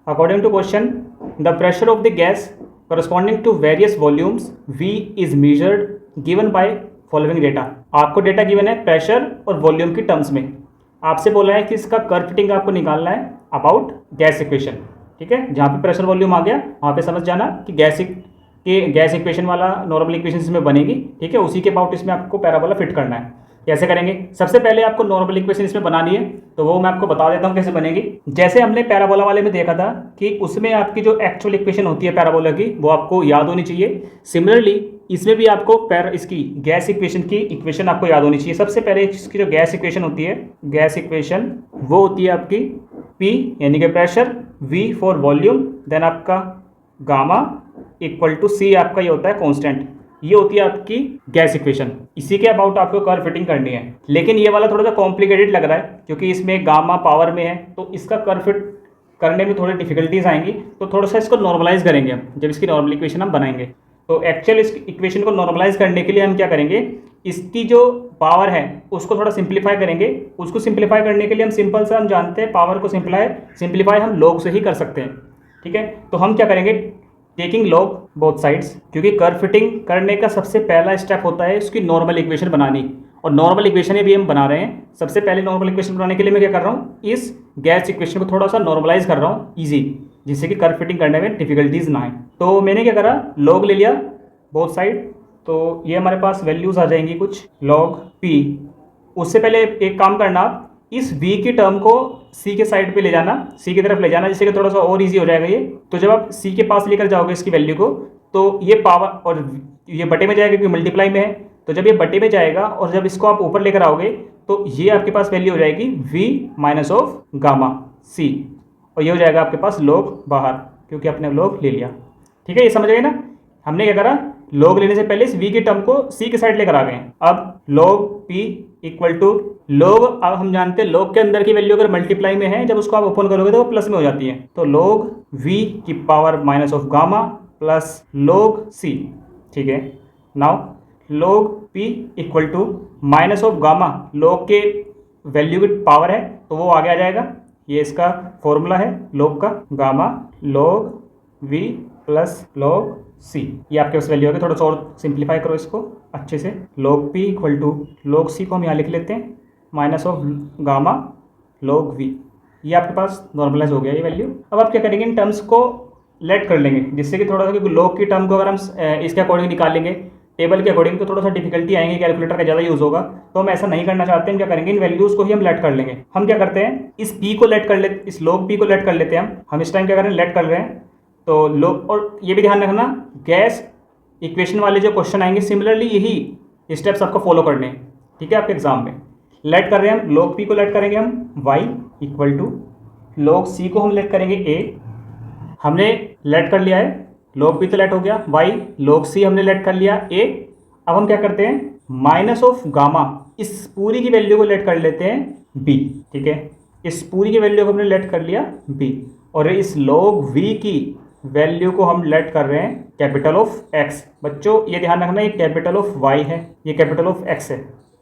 According to question the pressure of the gas corresponding to various volumes V is measured given by following data. आपको data given है pressure और volume की terms में। आपसे बोला है कि इसका कर्व फिटिंग आपको निकालना है अबाउट गैस इक्वेशन। ठीक है, जहाँ पे प्रेशर वॉल्यूम आ गया वहाँ पे समझ जाना कि गैस इक्वेशन वाला नॉर्मल इक्वेशन इसमें बनेगी। ठीक है, उसी के अबाउट इसमें आपको पैराबोला फिट करना है। कैसे करेंगे? सबसे पहले आपको नॉर्मल इक्वेशन इसमें बनानी है, तो वो मैं आपको बता देता हूँ कैसे बनेगी। जैसे हमने पैराबोला वाले में देखा था कि उसमें आपकी जो एक्चुअल इक्वेशन होती है पैराबोला की वो आपको याद होनी चाहिए। सिमिलरली इसमें भी आपको इसकी गैस इक्वेशन की इक्वेशन आपको याद होनी चाहिए। सबसे पहले इसकी जो गैस इक्वेशन होती है, गैस इक्वेशन वो होती है आपकी P यानी कि pressure, V for volume, then आपका गामा इक्वल टू C आपका ये होता है कांस्टेंट। ये होती है आपकी गैस इक्वेशन। इसी के अबाउट आपको कर्व फिटिंग करनी है। लेकिन ये वाला थोड़ा सा कॉम्प्लिकेटेड लग रहा है क्योंकि इसमें गामा पावर में है, तो इसका कर्व फिट करने में थोड़ी डिफिकल्टीज आएंगी। तो थोड़ा सा इसको नॉर्मलाइज करेंगे हम जब इसकी नॉर्मल इक्वेशन हम बनाएंगे। तो एक्चुअल इस इक्वेशन को नॉर्मलाइज करने के लिए हम क्या करेंगे, इसकी जो पावर है उसको थोड़ा सिंप्लीफाई करेंगे। उसको सिंप्लीफाई करने के लिए हम सिंपल सा हम जानते हैं पावर को सिंप्लीफाई हम लॉग से ही कर सकते हैं। ठीक है, तो हम क्या करेंगे, टेकिंग लॉग बोथ साइड्स, क्योंकि कर्व फिटिंग करने का सबसे पहला स्टेप होता है उसकी नॉर्मल इक्वेशन बनानी। और नॉर्मल इक्वेशन भी हम बना रहे हैं। सबसे पहले नॉर्मल इक्वेशन बनाने के लिए मैं क्या कर रहा हूँ, इस गैस इक्वेशन को थोड़ा सा नॉर्मलाइज कर रहा हूँ ईजी, जिससे कि कर्व फिटिंग करने में डिफिकल्टीज ना आए। तो मैंने क्या करा, लॉग ले लिया बोथ साइड। तो ये हमारे पास वैल्यूज आ जाएंगी कुछ लॉग P। उससे पहले एक काम करना, आप इस V की टर्म को C के साइड पे ले जाना, C की तरफ ले जाना, जिससे कि थोड़ा सा और इजी हो जाएगा ये। तो जब आप C के पास लेकर जाओगे इसकी वैल्यू को, तो ये पावर और ये बटे में जाएगा क्योंकि मल्टीप्लाई में है। तो जब ये बटे में जाएगा और जब इसको आप ऊपर लेकर आओगे तो ये आपके पास वैल्यू हो जाएगी V minus of gamma C, और ये हो जाएगा आपके पास लॉग बाहर, क्योंकि आपने लॉग ले लिया। ठीक है, ये समझ गए ना। हमने क्या करा, लॉग लेने से पहले इस V की टर्म को C के साइड लेकर आ गए। अब log P equal to log, अब हम जानते हैं लॉग के अंदर की वैल्यू अगर मल्टीप्लाई में है, जब उसको आप ओपन करोगे तो वो प्लस में हो जाती है। तो लॉग V की power minus of gamma plus log C। ठीक है, now log P equal to minus of gamma, log के वैल्यू की पावर है तो वो आगे आ जाएगा। ये इसका फॉर्मूला है लॉग का, gamma log V plus log C। ये आपके पास वैल्यू होगी। थोड़ा सा और सिंप्लीफाई करो इसको अच्छे से। Log P equal to log C को हम यहाँ लिख लेते हैं, minus of gamma log V। ये आपके पास नॉर्मलाइज हो गया ये वैल्यू। अब आप क्या करेंगे, इन टर्म्स को लेट कर लेंगे, जिससे कि थोड़ा सा, क्योंकि लॉग की टर्म को अगर हम इसके अकॉर्डिंग निकालेंगे टेबल के अकॉर्डिंग, तो थोड़ा सा डिफिकल्टी आएंगे, कैलकुलेटर का ज़्यादा यूज़ होगा। तो हम ऐसा नहीं करना चाहते हैं। क्या करेंगे, इन वैल्यूज़ को ही हम लेट कर लेंगे। हम क्या करते हैं, इस P को लेट कर लेते, इस लॉग P को लेट कर लेते हैं हम इस टाइम क्या करें, लेट कर रहे हैं। तो लॉग, और ये भी ध्यान रखना, गैस इक्वेशन वाले जो क्वेश्चन आएंगे सिमिलरली यही स्टेप्स आपको फॉलो करने हैं। ठीक है, आपके एग्जाम में लेट कर रहे हैं हम, लॉग P को लेट करेंगे हम y equal to log C को हम लेट करेंगे a। हमने लेट कर लिया है, लॉग P तो लेट हो गया, y लॉग C हमने लेट कर लिया a। अब हम क्या करते हैं, माइनस ऑफ गामा, इस पूरी की वैल्यू को लेट कर लेते हैं b। ठीक है, इस पूरी की वैल्यू को हमने लेट कर लिया b, और इस लॉग V की वैल्यू को हम लेट कर रहे हैं कैपिटल ऑफ x। बच्चों ये ध्यान रखना, ये कैपिटल ऑफ y है, ये कैपिटल ऑफ x है।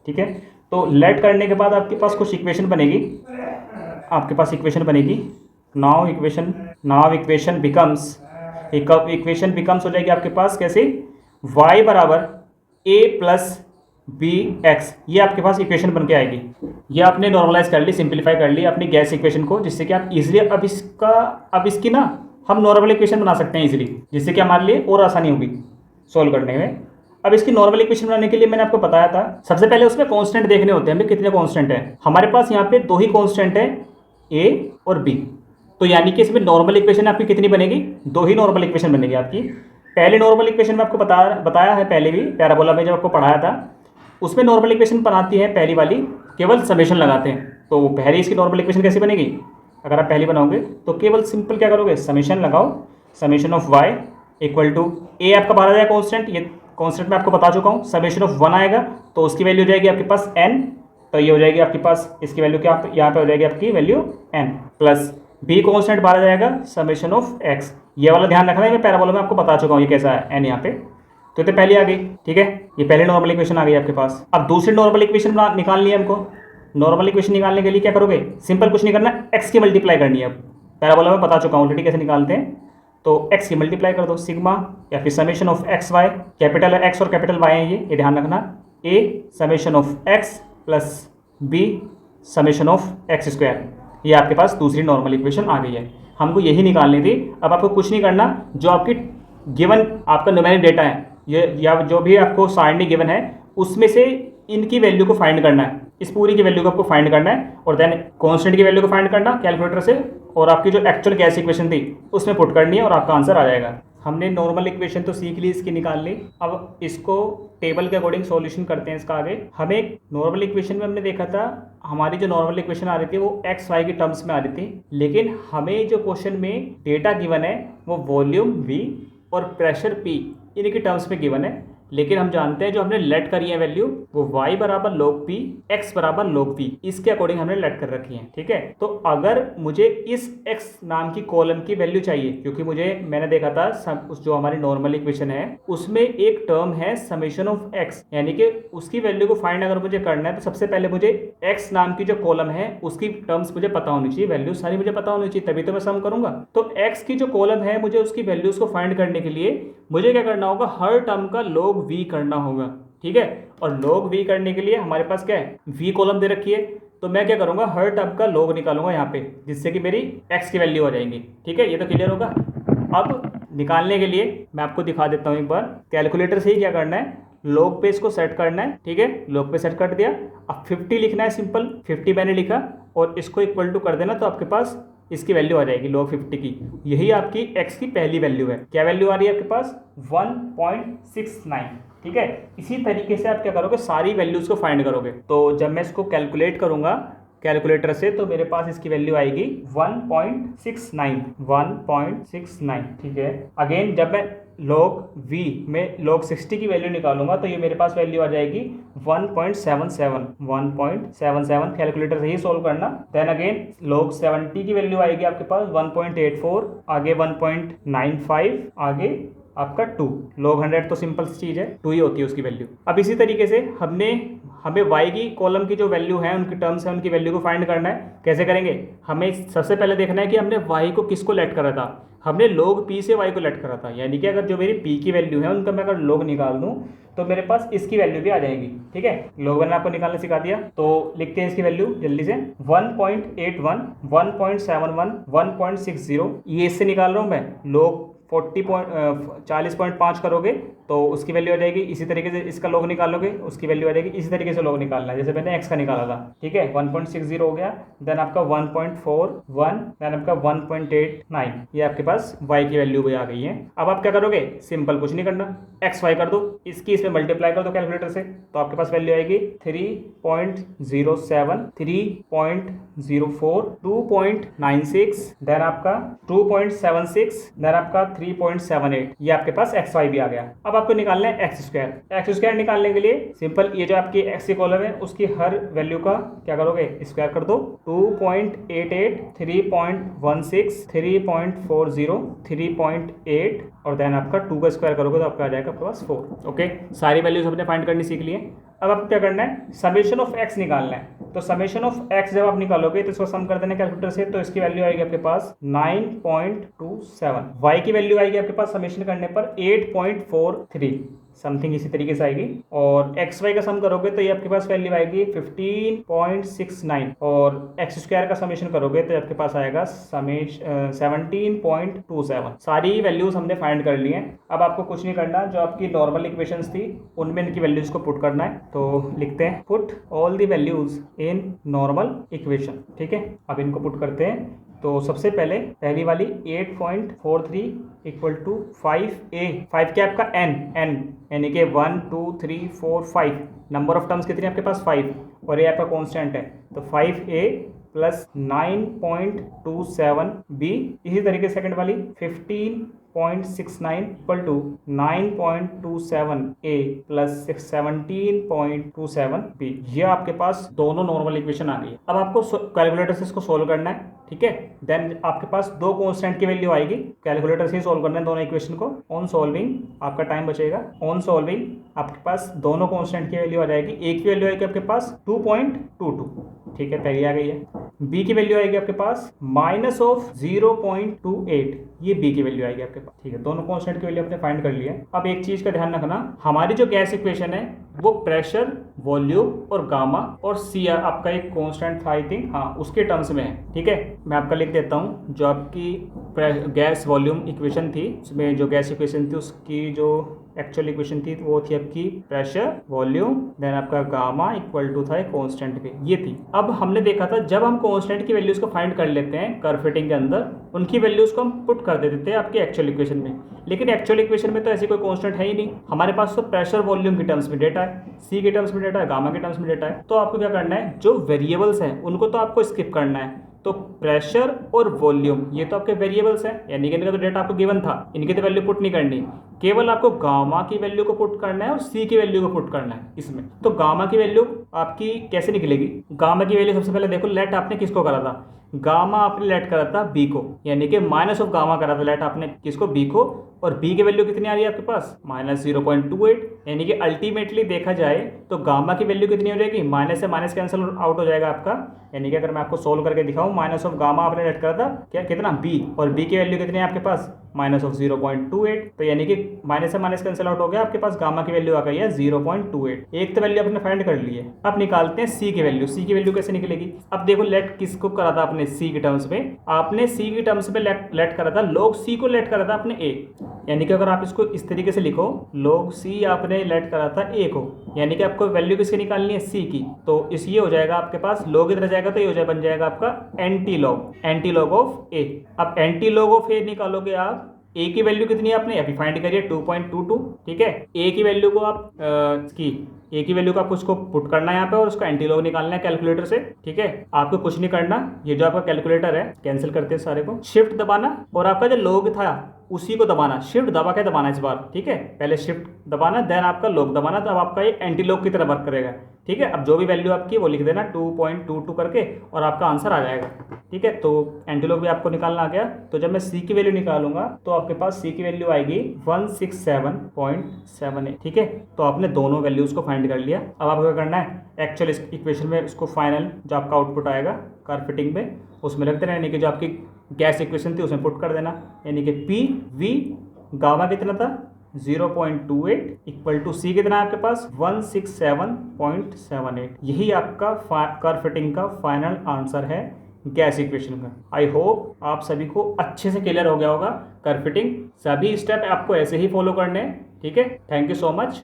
ठीक है, तो लेट करने के बाद आपके पास कुछ इक्वेशन बनेगी, आपके पास इक्वेशन बनेगी। Now equation becomes, equation becomes हो जाएगी आपके पास कैसे, y बराबर a प्लस bx। ये आपके पास इक्वेशन बन के आएगी। ये आपने नॉर्मलाइज कर ली, सिंप्लीफाई कर ली अपनी गैस इक्वेशन को, जिससे कि आप इजीली अब इसकी ना हम नॉर्मल इक्वेशन बना सकते हैं इजीली, जिससे कि हमारे लिए और आसानी होगी सॉल्व करने में। अब इसकी नॉर्मल इक्वेशन बनाने के लिए मैंने आपको बताया था, सबसे पहले उसमें कांस्टेंट देखने होते हैं, हमें कितने कांस्टेंट हैं। हमारे पास यहाँ पे दो ही कांस्टेंट है, a और b। तो यानी कि इसमें नॉर्मल इक्वेशन आपकी कितनी बनेगी, दो ही नॉर्मल इक्वेशन बनेगी आपकी। पहली नॉर्मल इक्वेशन में आपको बताया है पहले भी, पैराबोला में जब आपको पढ़ाया था, उसमें नॉर्मल इक्वेशन बनाती है पहली वाली, केवल समेशन लगाते हैं। तो पहली इसकी नॉर्मल इक्वेशन कैसे बनेगी, अगर आप पहली बनाओगे तो केवल सिंपल क्या करोगे, समेशन लगाओ, summation of y equal to a आपका बाहर आ जाएगा कॉन्स्टेंट, ये कॉन्स्टेंट मैं आपको बता चुका हूँ। समेशन ऑफ 1 आएगा तो उसकी वैल्यू हो जाएगी आपके पास n, तो ये हो जाएगी आपके पास, इसकी वैल्यू क्या यहाँ पे हो जाएगी आपकी value n, plus b constant बाहर आ जाएगा समेशन ऑफ x। ये वाला ध्यान रखना है, मैं पैराबोला में आपको बता चुका हूँ ये कैसा है n यहाँ पे। तो ये पहली आ गई। ठीक है, ये पहले नॉर्मल इक्वेशन आ गई आपके पास। अब दूसरी नॉर्मल इक्वेशन निकालनी है हमको। नॉर्मल इक्वेशन निकालने के लिए क्या करोगे, सिंपल कुछ नहीं करना, x की मल्टीप्लाई करनी है। अब पैराबोला में बता चुका हूँ ऑलरेडी कैसे निकालते हैं। तो x की मल्टीप्लाई कर दो सिग्मा, या फिर summation of x y, capital x और कैपिटल y है ये ध्यान रखना, a summation of x plus b summation of x square. ये आपके पास दूसरी नॉर्मल इक्वेशन आ गई है। हमको यही निकालनी थी। अब आपको कुछ नहीं करना, जो आपकी गिवन आपका न्यूमेरिक डेटा है ये या जो भी आपको सारणी गिवन है उसमें से इनकी वैल्यू को फाइंड करना है, इस पूरी की वैल्यू को आपको फाइंड करना है, और देन कांस्टेंट की वैल्यू को फाइंड करना कैलकुलेटर से, और आपकी जो एक्चुअल गैस इक्वेशन थी उसमें पुट करनी है और आपका आंसर आ जाएगा। हमने नॉर्मल इक्वेशन तो सीख ली, इसकी निकाल ली। अब इसको टेबल के अकॉर्डिंग सॉल्यूशन करते हैं इसका आगे। हमें नॉर्मल इक्वेशन में हमने देखा था हमारी जो नॉर्मल इक्वेशन आ रही थी वो एक्स वाई के टर्म्स में आ रही थी, लेकिन हमें जो क्वेश्चन में डेटा गिवन है वो वॉल्यूम वी और प्रेशर पी इनके टर्म्स में गिवन है। लेकिन हम जानते हैं जो हमने लेट करी है वैल्यू वो y बराबर log p, x बराबर log p, इसके अकॉर्डिंग हमने लेट कर रखी है। ठीक है, तो अगर मुझे इस x नाम की कॉलम की वैल्यू चाहिए, क्योंकि मैंने देखा था जो हमारी नॉर्मल इक्वेशन है उसमें एक टर्म है समेशन ऑफ x, यानी कि उसकी वैल्यू को फाइंड अगर मुझे करना है तो सबसे पहले मुझे x नाम की जो कॉलम है उसकी टर्म्स मुझे पता होनी चाहिए, वैल्यू सारी मुझे पता होनी चाहिए, तभी तो मैं सम करूंगा। तो x की जो कॉलम है मुझे उसकी वैल्यूज को फाइंड करने के लिए मुझे क्या करना होगा, हर टर्म का log v करना होगा। ठीक है, और log v करने के लिए हमारे पास क्या है, v कॉलम दे रखी है, तो मैं क्या करूंगा, हर टर्म का log निकालूंगा यहाँ पे, जिससे कि मेरी x की वैल्यू आ जाएंगी। ठीक है, ये तो क्लियर होगा। अब निकालने के लिए मैं आपको दिखा देता हूँ एक बार, कैलकुलेटर से ही क्या करना है, log पे इसको सेट करना है। ठीक है, log पे सेट कर दिया। अब 50 लिखना है, सिंपल 50 मैंने लिखा और इसको इक्वल टू कर देना, तो आपके पास इसकी वैल्यू आ जाएगी log 50 की। यही आपकी x की पहली वैल्यू है। क्या वैल्यू आ रही है आपके पास, 1.69। ठीक है, इसी तरीके से आप क्या करोगे, सारी वैल्यूज को फाइंड करोगे। तो जब मैं इसको कैलकुलेट करूंगा कैलकुलेटर से तो मेरे पास इसकी वैल्यू आएगी 1.69। ठीक है, अगेन जब मैं log v में log 60 की वैल्यू निकालूंगा तो ये मेरे पास वैल्यू आ जाएगी 1.77। कैलकुलेटर से ही सोल्व करना। देन अगेन log 70 की वैल्यू आएगी आपके पास 1.84, आगे 1.95, आगे आपका 2। log 100 तो सिंपल सी चीज़ है, 2 ही होती है उसकी वैल्यू। अब इसी तरीके से हमें y की कॉलम की जो वैल्यू है उनकी टर्म्स है उनकी वैल्यू को फाइंड करना है। कैसे करेंगे, हमें सबसे पहले देखना है कि हमने y को किसको लेट करा था, हमने log p से y को लेट करा था, यानी कि अगर जो मेरी p की वैल्यू है उनका मैं अगर log निकाल दूं तो मेरे पास इसकी वैल्यू भी आ जाएगी। ठीक है, log मैंने आपको निकालना सिखा दिया, तो लिखते हैं इसकी वैल्यू जल्दी से, 1.81, 1.71, 1.60, ये इससे निकाल रहा हूँ मैं। log 40.5 करोगे तो उसकी वैल्यू आ जाएगी। इसी तरीके से इसका log निकालोगे उसकी वैल्यू आ जाएगी। इसी तरीके से log निकालना है जैसे मैंने x का निकाला था। ठीक है, 1.60 हो गया, देन आपका 1.41, देन आपका 1.89, ये आपके पास y की वैल्यू भी आ गई है। अब आप क्या करोगे, सिंपल कुछ नहीं करना, x y कर दो, इसकी इसमें मल्टीप्लाई कर दो कैलकुलेटर से, तो आपके पास वैल्यू आएगी 3.07, 3.04, 2.96, देन आपका 2.76, देन आपका 3.78, ये आपके पास एक्स वाई भी आ गया। अब आपको निकालना है एक्स स्क्वायर। एक्स स्क्वायर निकालने के लिए सिंपल ये जो आपकी एक्स की कॉलम है उसकी हर वैल्यू का क्या करोगे, स्क्वायर कर दो। 2.88, 3.16, 3.40, 3.8 और देन आपका 2 का स्क्वायर करोगे तो आपका आ जाएगा आपके पास 4। ओके, सारी वैल्यूज हमने फाइंड करनी सीख ली है। अब आपको क्या करना है, समेशन ऑफ एक्स निकालना है। तो समेशन ऑफ एक्स जब आप निकालोगे तो इसको सम कर देना कैलकुलेटर से, तो इसकी वैल्यू आएगी आपके पास 9.27। वाई की वैल्यू आएगी आपके पास समेशन करने पर 8.43 समथिंग इसी तरीके से आएगी। और एक्स वाई का सम करोगे तो ये आपके पास वैल्यू आएगी 15.69 और एक्स स्क्वायर का समेशन करोगे तो आपके पास आएगा 17.27। सारी वैल्यूज हमने फाइंड कर ली हैं। अब आपको कुछ नहीं करना, जो आपकी नॉर्मल इक्वेशंस थी उनमें इनकी वैल्यूज को पुट करना है। तो लिखते हैं put all the values in normal equation. ठीक है, अब इनको पुट करते हैं। तो सबसे पहले पहली वाली 8.43 इक्वल टू 5a, 5 क्या आपका n यानी कि 1 2 3 4 5 नंबर ऑफ टर्म्स कितने आपके पास 5 और ये आपका कांस्टेंट है तो 5a प्लस 9.27b। इसी तरीके सेकंड वाली 15.69 equal to 9.27a plus 17.27b। ये आपके पास दोनों नॉर्मल इक्वेशन आ गई है। अब आपको कैलकुलेटर से इसको सोल्व करना है। ठीक है, देन आपके पास दो कांस्टेंट की वैल्यू आएगी, कैलकुलेटर से ही सोल्व करना है दोनों इक्वेशन को। ऑन सॉल्विंग आपका टाइम बचेगा, ऑन सॉल्विंग आपके पास दोनों कांस्टेंट की वैल्यू आ जाएगी। एक की वैल्यू आएगी आपके पास 2.22। ठीक है, पहली आ गई है। बी की वैल्यू आएगी आपके पास -0.28, ये बी की वैल्यू आएगी आपके पास। ठीक है, दोनों कांस्टेंट की वैल्यू आपने फाइंड कर लिया। अब एक चीज का ध्यान रखना, हमारी जो गैस इक्वेशन है वो प्रेशर, वॉल्यूम और गामा और सी आपका एक कांस्टेंट था आई थिंक, हाँ उसके टर्म्स में है। ठीक है, मैं आपका लिख देता हूँ। जो आपकी गैस वॉल्यूम इक्वेशन थी, उसमें जो गैस इक्वेशन थी उसकी जो एक्चुअल इक्वेशन थी वो थी आपकी प्रेशर, वॉल्यूम, देन आपका गामा इक्वल टू था कांस्टेंट पे, ये थी। अब हमने देखा था जब हम कांस्टेंट की वैल्यूज को फाइंड कर लेते हैं कर्व फिटिंग के अंदर, उनकी वैल्यूज को हम पुट कर देते थे आपके एक्चुअल इक्वेशन में। लेकिन एक्चुअल इक्वेशन में तो ऐसी कोई कांस्टेंट है ही नहीं, हमारे पास तो प्रेशर वॉल्यूम के टर्म्स में डेटा है, सी के टर्म्स में डेटा है, गामा के टर्म्स में डेटा है। तो आपको क्या करना है, जो वेरिएबल्स हैं उनको तो आपको स्किप करना है। तो प्रेशर और वॉल्यूम ये तो आपके वेरिएबल्स हैं, यानी कि इनका तो डेटा आपको गिवन था, इनकी तो वैल्यू पुट नहीं करनी, केवल आपको गामा की वैल्यू को पुट करना है और सी की वैल्यू को पुट करना है इसमें। तो गामा की वैल्यू आपकी कैसे निकलेगी? गामा की वैल्यू सबसे पहले देखो, लेट आपने किसको करा था, गामा आपने लेट करा था बी को, यानी कि माइनस ऑफ गामा करा था लेट आपने किसको, बी को। और बी की वैल्यू कितनी आ रही है आपके पास, -0.28, यानी कि अल्टीमेटली देखा जाए तो गामा की वैल्यू कितनी हो जाएगी, माइनस से माइनस कैंसिल आउट हो जाएगा आपका। यानी कि अगर मैं आपको सोल्व करके दिखाऊं, माइनस ऑफ गामा आपने लेट करा था क्या, कितना बी, और बी की वैल्यू कितनी है आपके पास, -0.28। तो यानी कि माइनस से माइनस कैंसिल आउट हो गया, आपके पास गामा की वैल्यू आ गई है 0.28। एक तो वैल्यू आपने फाइंड कर ली है। अब निकालते हैं सी की वैल्यू। सी की वैल्यू कैसे निकलेगी? अब देखो, लेट किसको करा था आपने, सी के टर्म्स में, आपने सी के टर्म्स में लेट करा था, लॉग सी को लेट करा था आपने ए, यानी कि अगर आप इसको इस तरीके से लिखो, लॉग सी आपने लेट करा था ए को, यानी कि आपको वैल्यू किसकी निकालनी है, सी की। तो इस ये हो जाएगा आपके पास, लॉग इधर जाएगा तो ये हो जाए, बन जाएगा आपका एंटी लॉग ऑफ ए। अब एंटी लॉग ऑफ ए निकालोगे आप, ए की वैल्यू कितनी है आपने अभी फाइंड करिए, 2.22। ठीक है, ए की वैल्यू को आप ए की वैल्यू को आपको उसको पुट करना है यहाँ पे और उसका एंटी लॉग निकालना है कैलकुलेटर से। ठीक है, आपको कुछ नहीं करना, ये जो आपका कैलकुलेटर है, कैंसिल करते हैं सारे को, शिफ्ट दबाना और आपका जो लॉग था उसी को दबाना, शिफ्ट दबा के दबाना इस बार। ठीक है, पहले शिफ्ट दबाना देन आपका लॉग दबाना, तो अब आपका ये एंटी लॉग की तरह वर्क करेगा। ठीक है, अब जो भी वैल्यू आपकी वो लिख देना 2.22 करके और आपका आंसर आ जाएगा। ठीक है, तो एंटी लॉग भी आपको निकालना आ गया। तो जब मैं सी की वैल्यू निकालूंगा तो आपके पास सी की वैल्यू आएगी 167.78। ठीक है, तो आपने दोनों वैल्यूज को फाइंड कर लिया। अब आपको क्या करना है, एक्चुअल इस इक्वेशन में इसको फाइनल जो आपका आउटपुट आएगा कर्व फिटिंग में उसमें रख देना, यानी कि जो आपकी गैस इक्वेशन थी उसमें पुट कर देना, यानी कि पी वी गामा कितना था 0.28 इक्वल टू सी कितना है आपके पास 167.78। यही आपका कर्व फिटिंग का फाइनल आंसर है गैस इक्वेशन का। आई होप आप सभी को अच्छे से क्लियर हो गया होगा कर्व फिटिंग। सभी स्टेप आपको ऐसे ही फॉलो करने हैं। ठीक है, थैंक यू सो मच।